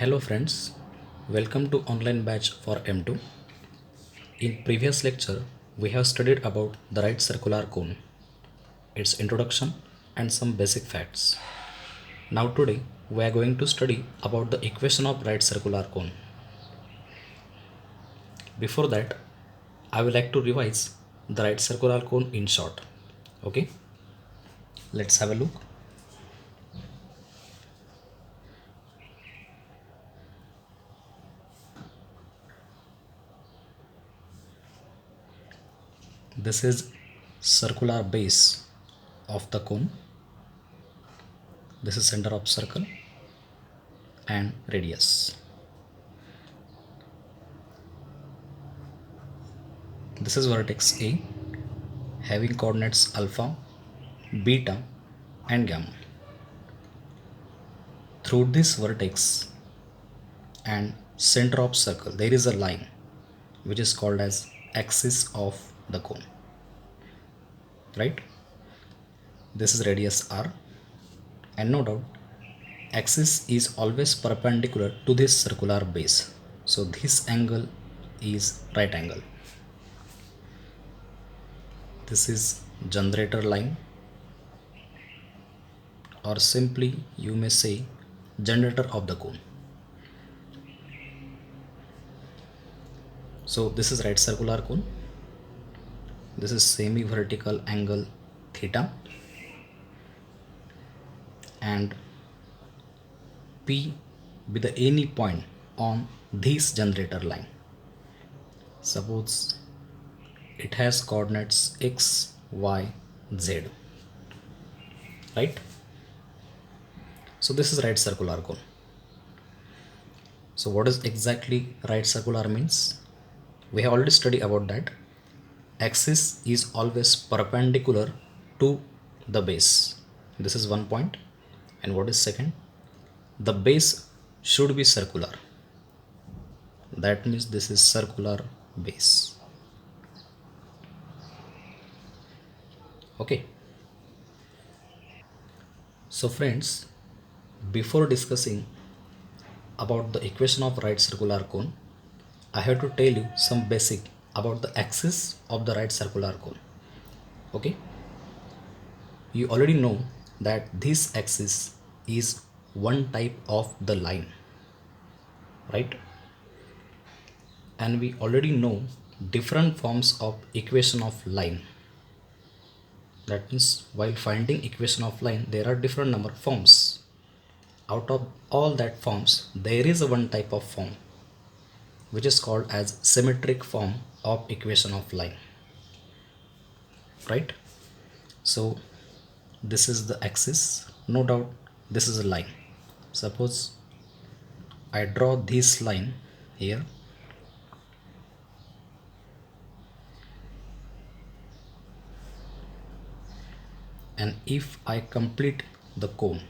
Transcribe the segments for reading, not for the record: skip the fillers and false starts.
Hello friends, welcome to online batch for M2. In previous lecture, we have studied about the right circular cone, its introduction and some basic facts. Now today, we are going to study about the equation of right circular cone. Before that, I would like to revise the right circular cone in short. Okay, let's have a look. This is circular base of the cone. This is center of circle and radius. This is vertex A having coordinates alpha, beta and gamma. Through this vertex and center of circle there is a line which is called as axis of the cone, right? This is radius r, and no doubt axis is always perpendicular to this circular base, so this angle is right angle. This is generator line, or simply you may say generator of the cone. So this is right circular cone. This is semi vertical angle theta, and P be the any point on this generator line. Suppose it has coordinates x, y, z, right? So this is right circular cone. So what is exactly right circular means? We have already studied about that. Axis is always perpendicular to the base. This is one point. And what is second? The base should be circular. That means this is circular base. Okay. So friends, before discussing about the equation of right circular cone, I have to tell you some basic about the axis of the right circular cone. Okay. You already know that this axis is one type of the line, right? And we already know different forms of equation of line. That means while finding equation of line, there are different number of forms. Out of all that forms, there is a one type of form which is called as symmetric form of equation of line, right? So this is the axis, no doubt this is a line. Suppose I draw this line here, and if I complete the cone,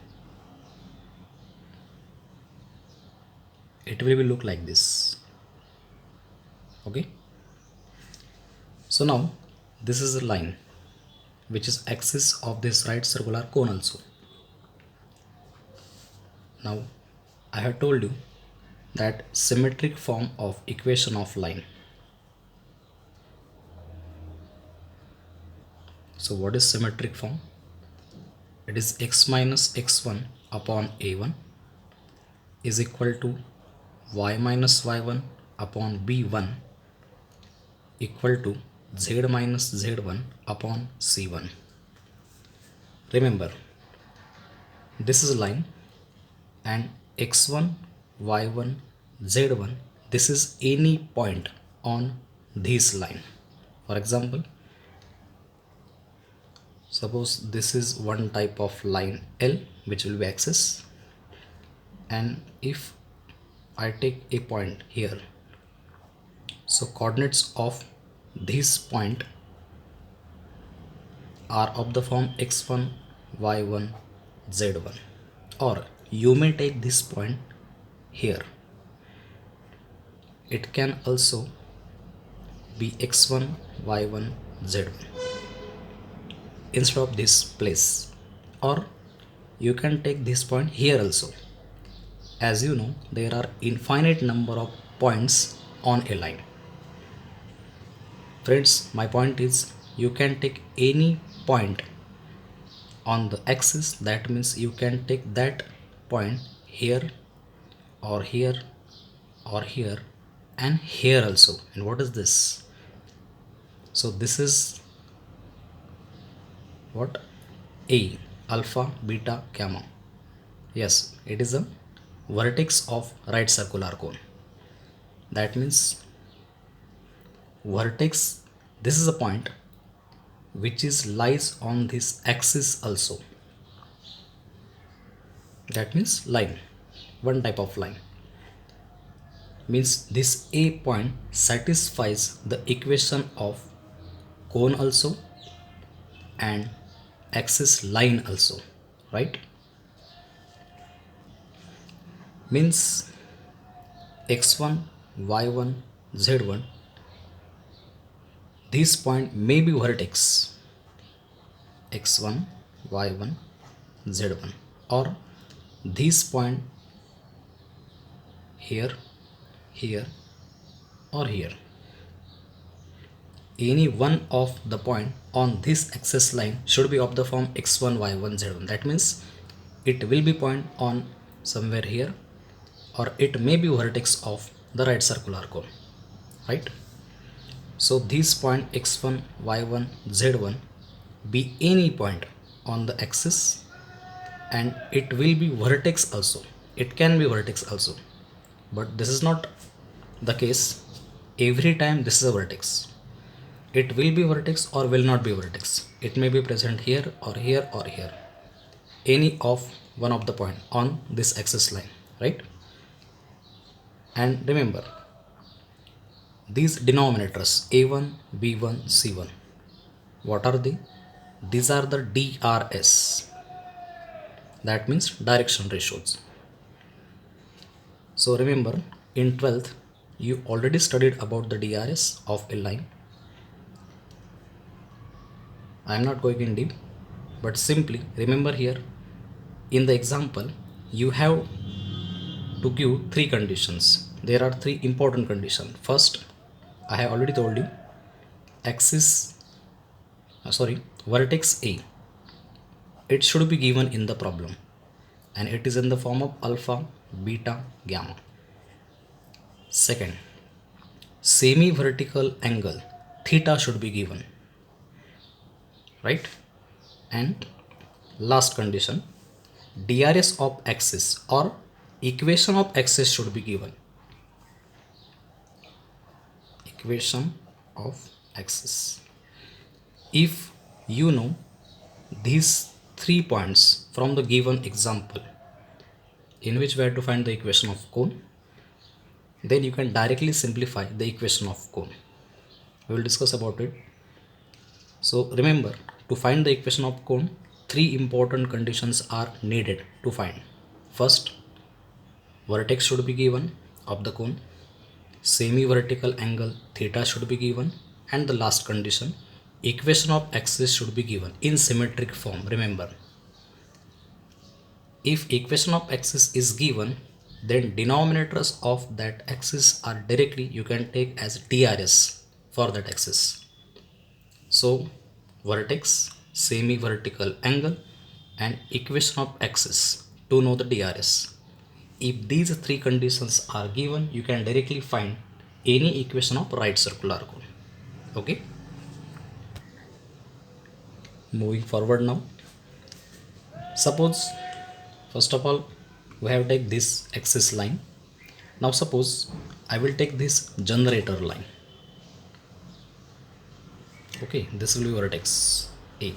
it will be look like this. Okay, so now this is a line which is axis of this right circular cone also. Now I have told you that symmetric form of equation of line. So what is symmetric form? It is x minus x1 upon a1 is equal to y minus y1 upon b1 equal to z minus z1 upon c1. Remember, this is a line, and x1, y1, z1, this is any point on this line. For example, suppose this is one type of line L which will be axis, and if I take a point here, so coordinates of this point are of the form x1, y1, z1, or you may take this point here. It can also be x1, y1, z1 instead of this place, or you can take this point here also. As you know, there are infinite number of points on a line. Friends, my point is you can take any point on the axis. That means you can take that point here or here or here and here also. And what is this? So this is what? A, alpha, beta, gamma. Yes, it is a vertex of right circular cone. That means vertex, this is a point which is lies on this axis also. That means line, one type of line. Means this A point satisfies the equation of cone also and axis line also, right? Means x1, y1, z1, this point may be vertex x1, y1, z1, or this point here, here or here. Any one of the point on this axis line should be of the form x1, y1, z1. That means it will be point on somewhere here, or it may be vertex of the right circular cone, right? So this point x1, y1, z1 be any point on the axis, and it will be vertex also. It can be vertex also, but this is not the case. Every time this is a vertex. It will be vertex or will not be vertex. It may be present here or here or here. Any of one of the point on this axis line, right? And remember, these denominators a1, b1, c1, what are they? These are the DRS. That means direction ratios. So remember, in 12th, you already studied about the DRS of a line. I am not going in deep, but simply remember here, in the example, you have to give three conditions. There are three important conditions. First, I have already told you, vertex A. It should be given in the problem, and it is in the form of alpha, beta, gamma. Second, semi-vertical angle theta should be given, right? And last condition, DRS of axis or equation of axis should be given. Equation of axis. If you know these 3 points from the given example in which we have to find the equation of cone, then you can directly simplify the equation of cone. We will discuss about it. So remember, to find the equation of cone, 3 important conditions are needed to find. First, vertex should be given of the cone, semi-vertical angle theta should be given, and the last condition, equation of axis should be given in symmetric form. Remember, if equation of axis is given, then denominators of that axis are directly you can take as DRS for that axis. So vertex, semi-vertical angle and equation of axis to know the DRS. If these 3 conditions are given, you can directly find any equation of right circular cone. Okay. Moving forward now. Suppose, first of all, we have take this axis line. Now suppose I will take this generator line. Okay, this will be vertex A.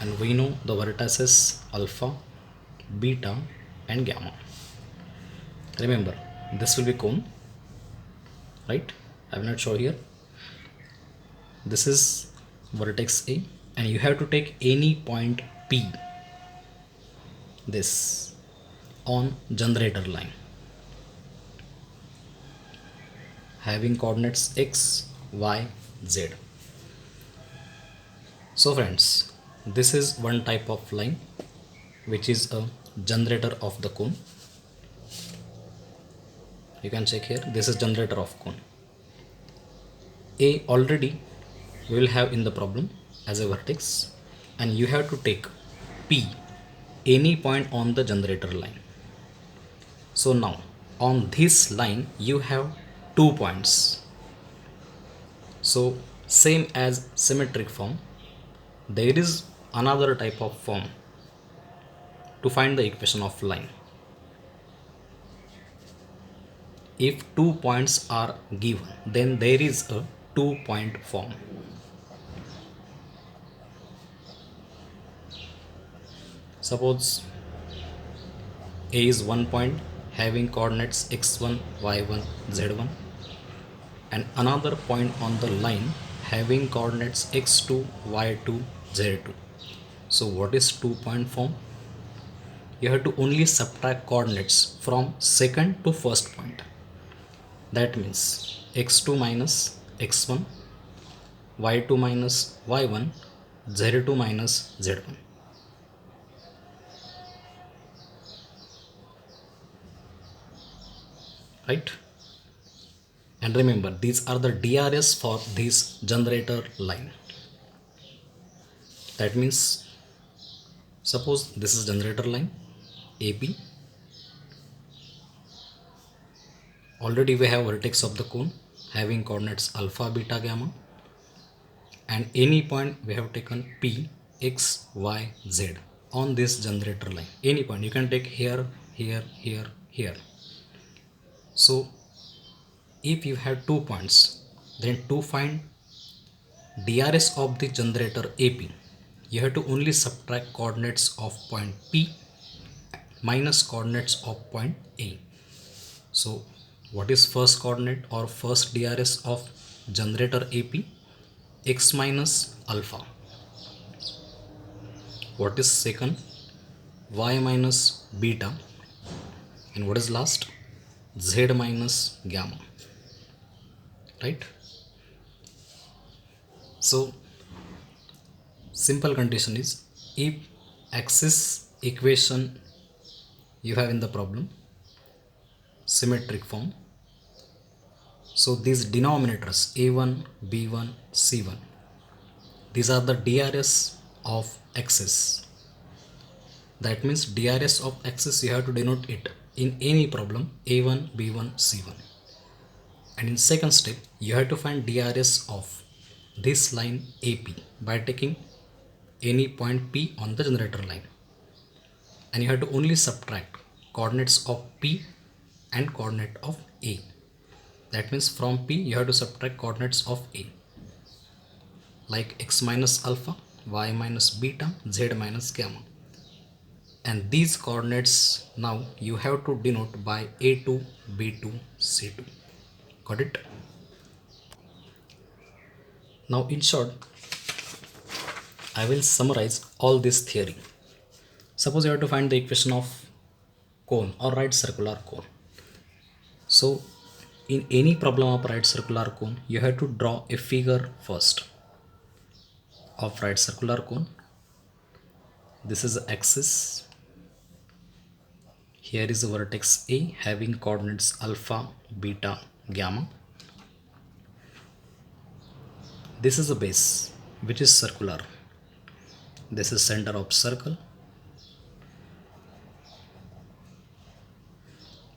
And we know the vertices alpha, beta and gamma. Remember, this will be cone, right? I will not show here. This is vertex A, and you have to take any point P, this, on generator line, having coordinates x, y, z. So friends, this is one type of line which is a generator of the cone. You can check here, this is generator of cone. A already we will have in the problem as a vertex, and you have to take P any point on the generator line. So now on this line you have 2 points. So same as symmetric form, there is another type of form to find the equation of line. If 2 points are given, then there is a 2-point form. Suppose A is 1 point having coordinates x1, y1, z1, and another point on the line having coordinates x2, y2, z2. So what is 2-point form? You have to only subtract coordinates from second to first point. That means x2 minus x1, y2 minus y1, z2 minus z1. Right? And remember, these are the DRS for this generator line. That means, suppose this is generator line AP. Already we have vertex of the cone having coordinates alpha, beta, gamma, and any point we have taken P, X, Y, Z on this generator line. Any point you can take here, here, here, here. So if you have 2 points, then to find DRS of the generator AP, you have to only subtract coordinates of point P minus coordinates of point A. So what is first coordinate or first DRS of generator AP? X minus alpha. What is second? Y minus beta. And what is last? Z minus gamma. Right? So simple condition is, if axis equation you have in the problem symmetric form, so these denominators A1, B1, C1, these are the DRS of axis. That means DRS of axis you have to denote it in any problem A1, B1, C1. And in second step you have to find DRS of this line AP by taking any point P on the generator line, and you have to only subtract coordinates of P and coordinate of A. That means from P you have to subtract coordinates of A, like x minus alpha, y minus beta, z minus gamma, and these coordinates now you have to denote by A2, B2, C2. Got it? Now in short, I will summarize all this theory. Suppose you have to find the equation of cone or right circular cone. So in any problem of right circular cone, you have to draw a figure first of right circular cone. This is the axis. Here is the vertex A having coordinates alpha, beta, gamma. This is the base which is circular. This is center of circle,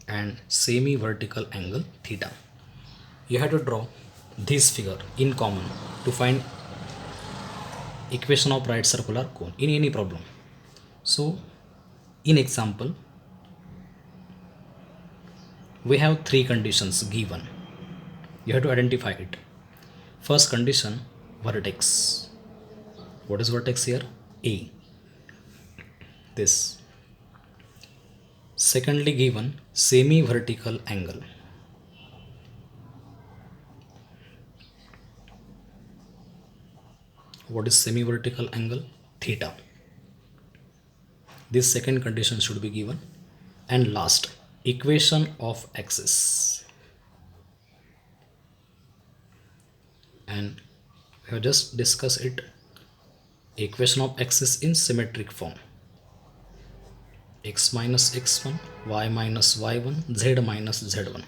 and semi-vertical angle theta. You have to draw this figure in common to find equation of right circular cone in any problem. So in example we have 3 conditions given. You have to identify it. First condition, vertex. What is vertex here? A. This. Secondly given, semi-vertical angle. What is semi-vertical angle? Theta. This second condition should be given. And last, equation of axis. And we have just discussed it. Equation of axis in symmetric form. x minus x1, y minus y1, z minus z1.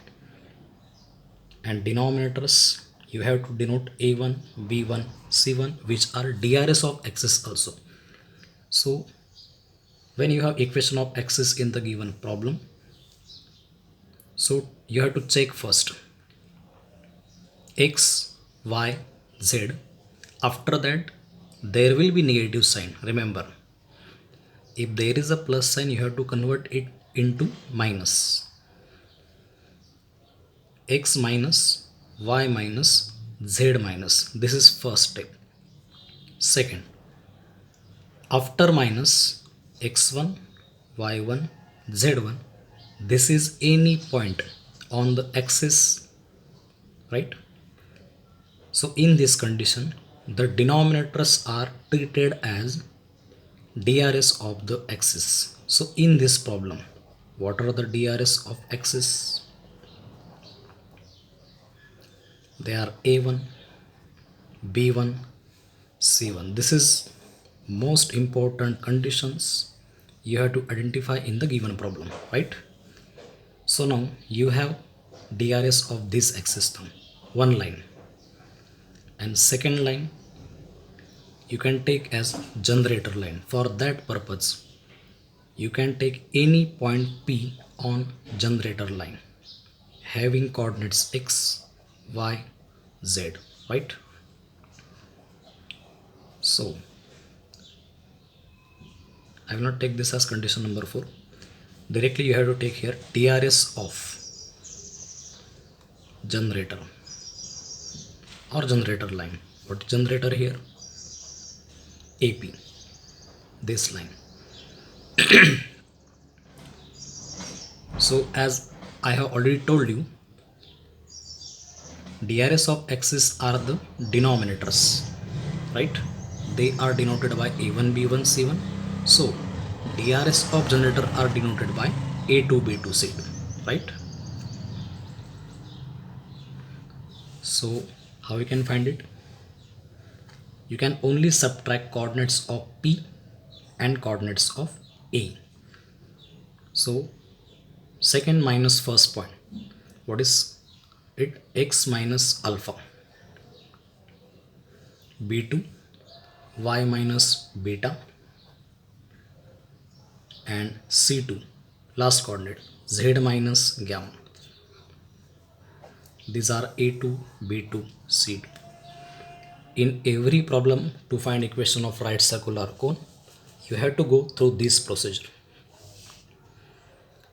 And denominators, you have to denote a1, b1, c1, which are DRS of x's also. So when you have equation of x's in the given problem, so you have to check first x, y, z. After that there will be negative sign. Remember, if there is a plus sign, you have to convert it into minus. X minus, y minus, z minus. This is first step. Second, after minus x1, y1, z1, this is any point on the axis, right? So in this condition, the denominators are treated as DRS of the axis. So in this problem, what are the DRS of axis? They are a1, b1, c1. This is most important conditions you have to identify in the given problem, right? So now you have DRS of this axis term, one line, and second line you can take as generator line. For that purpose, you can take any point P on generator line having coordinates x, y, z, right? So I will not take this as condition number 4. Directly you have to take here DRS of generator or generator line. What is generator here? AP, this line. So as I have already told you, DRS of axis are the denominators, right? They are denoted by a1, b1, c1. So DRS of generator are denoted by a2, b2, c2, right? So how you can find it? You can only subtract coordinates of P and coordinates of A. So second minus first point, what is it? X minus alpha, b2, y minus beta, and c2 last coordinate z minus gamma. These are a2, b2, c2. In every problem, to find equation of right circular cone, you have to go through this procedure.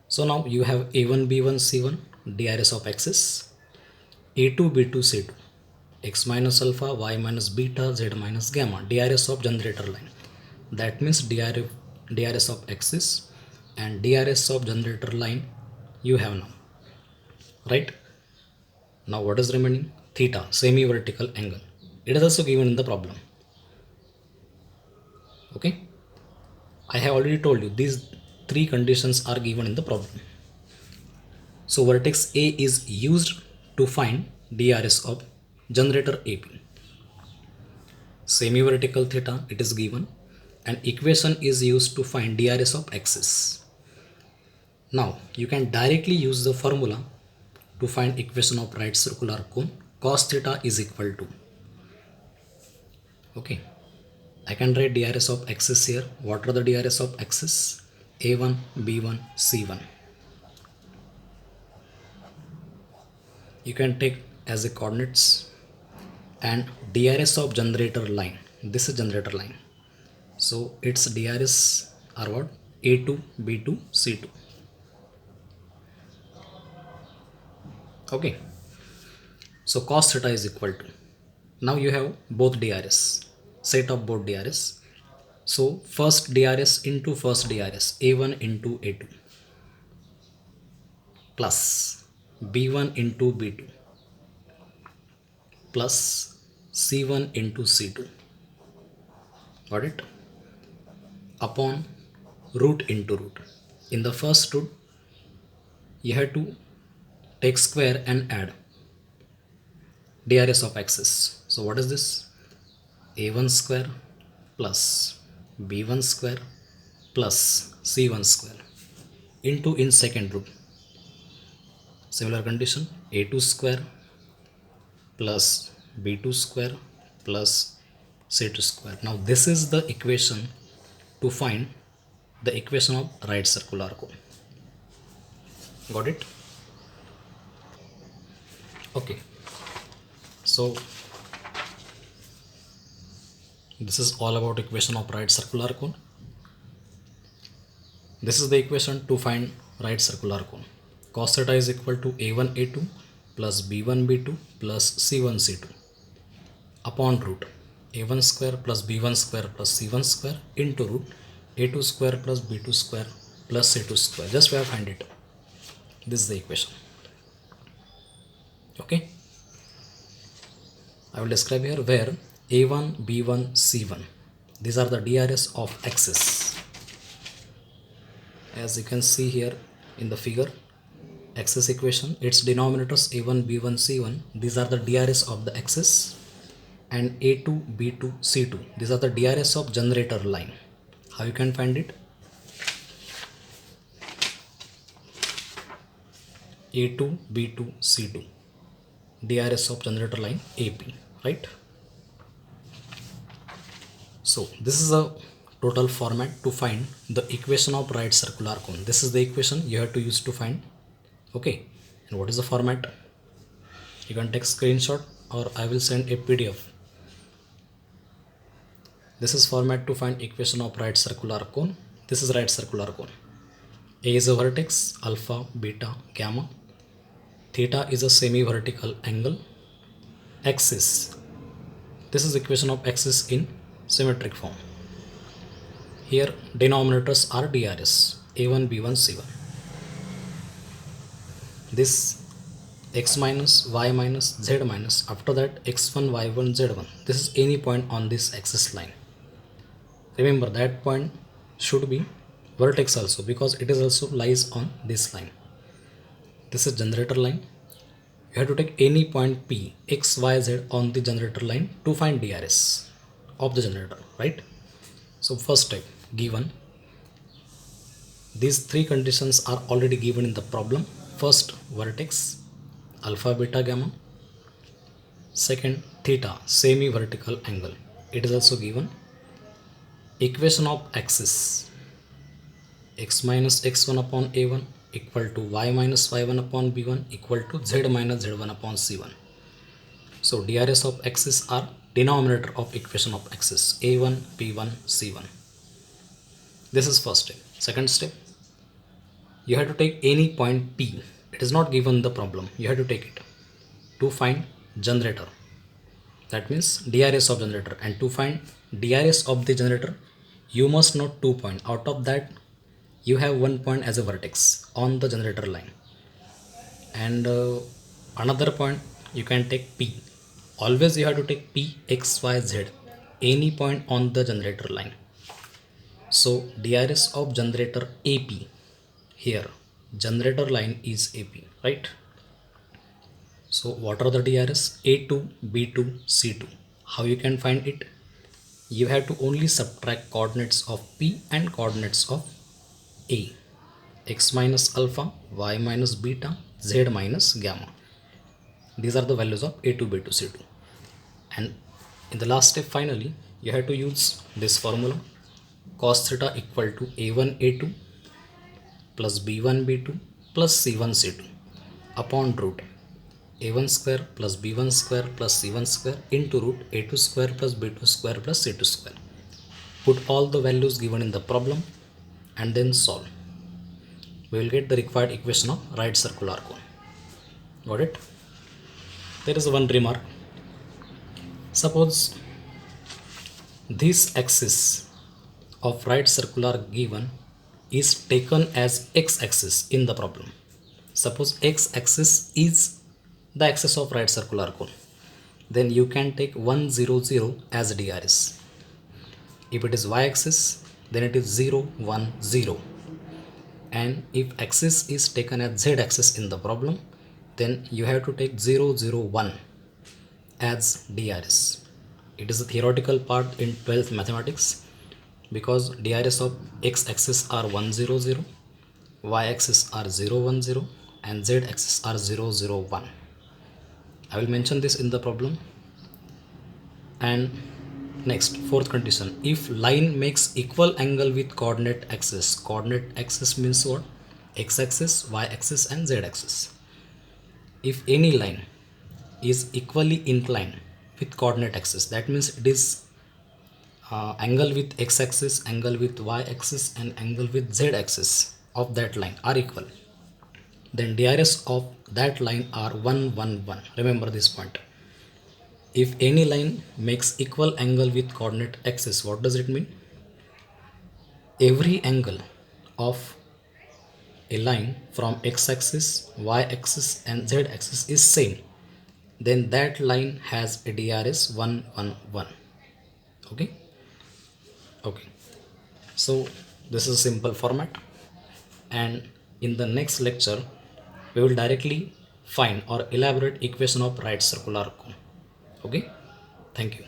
So now you have a1, b1, c1 DRS of axis, a2, b2, c2, x minus alpha, y minus beta, z minus gamma, DRS of generator line. That means DRS of axis and DRS of generator line you have now, right? Now what is remaining? Theta, semi-vertical angle. It is also given in the problem. Okay, I have already told you these three conditions are given in the problem. So vertex A is used to find DRS of generator AP. Semi-vertical theta, it is given, and equation is used to find DRS of axis. Now you can directly use the formula to find equation of right circular cone. Cos theta is equal to, okay, I can write DRS of axis here. What are the DRS of axis? A1, B1, C1. You can take as a coordinates, and DRS of generator line. This is generator line. So its DRS are what? A2, B2, C2. Okay. So cos theta is equal to, now you have both DRS, set of both DRS. So first DRS into first DRS, A1 into A2 plus B1 into B2 plus C1 into C2. Got it? Upon root into root. In the first root, you have to take square and add DRS of axis. So what is this? A1 square plus B1 square plus C1 square. into in second root. Similar condition, a2 square plus b2 square plus c2 square. Now this is the equation to find the equation of right circular cone. Got it? Okay. So this is all about equation of right circular cone. This is the equation to find right circular cone. Cos theta is equal to a1 a2 plus b1 b2 plus c1 c2 upon root a1 square plus b1 square plus c1 square into root a2 square plus b2 square plus c2 square. Just we have find it. This is the equation. Okay. I will describe here where a1, b1, c1, these are the DRS of axis. As you can see here in the figure, axis equation, its denominators a1, b1, c1, these are the DRS of the axis, and a2, b2, c2, these are the DRS of generator line. How you can find it? a2, b2, c2, DRS of generator line AP, right? So this is a total format to find the equation of right circular cone. This is the equation you have to use to find. Okay, and what is the format? You can take screenshot or I will send a PDF. This is format to find equation of right circular cone. This is right circular cone. A is a vertex, alpha, beta, gamma. Theta is a semi-vertical angle. Axis. This is equation of axis in symmetric form. Here denominators are DRS, A1, B1, C1. This x minus, y minus, z minus, after that x1, y1, z1. This is any point on this axis line. Remember that point should be vertex also because it is also lies on this line. This is generator line. You have to take any point P, x, y, z on the generator line to find DRS of the generator, right? So first step, given these three conditions are already given in the problem. First, vertex, alpha, beta, gamma. Second, theta, semi-vertical angle. It is also given. Equation of axis, x minus x1 upon a1 equal to y minus y1 upon b1 equal to z minus z1 upon c1. So DRS of axis are denominator of equation of axis a1, b1, c1. This is first step. Second step, you have to take any point P. It is not given the problem. You have to take it to find generator. That means DRS of generator. And to find DRS of the generator, you must know 2 points. Out of that, you have 1 point as a vertex on the generator line. And another point, you can take P. Always you have to take P, X, Y, Z. Any point on the generator line. So DRS of generator AP. Here, generator line is AP, right? So what are the DRS? A2, B2, C2. How you can find it? You have to only subtract coordinates of P and coordinates of A. X minus alpha, Y minus beta, Z minus gamma. These are the values of A2, B2, C2. And in the last step, finally, you have to use this formula. Cos theta equal to A1, A2 plus B1, B2 plus C1, C2 upon root a1 square plus b1 square plus c1 square into root a2 square plus b2 square plus c2 square. Put all the values given in the problem and then solve. We will get the required equation of right circular cone. Got it? There is one remark. Suppose this axis of right circular given is taken as x-axis in the problem. Suppose x-axis is the axis of right circular cone, then you can take 1, 0, 0 as DRS. If it is y-axis, then it is 0, 1, 0. And if axis is taken as z-axis in the problem, then you have to take 0, 0, 1 as DRS. It is a theoretical part in 12th mathematics because DRS of x-axis are 1, 0, 0, y-axis are 0 1 0 and z-axis are 0 0 1. I will mention this in the problem. And next, fourth condition, if line makes equal angle with coordinate axis means what? X-axis, y-axis and z-axis. If any line is equally inclined with coordinate axis, that means it is angle with x-axis, angle with y-axis and angle with z-axis of that line are equal, then DRS of that line are 1 1 1. Remember this point. If any line makes equal angle with coordinate axis, what does it mean? Every angle of a line from x-axis, y-axis and z-axis is same, then that line has a DRS 1 1 1. Okay. Okay, so this is a simple format, and in the next lecture we will directly find or elaborate equation of right circular cone. Okay, thank you.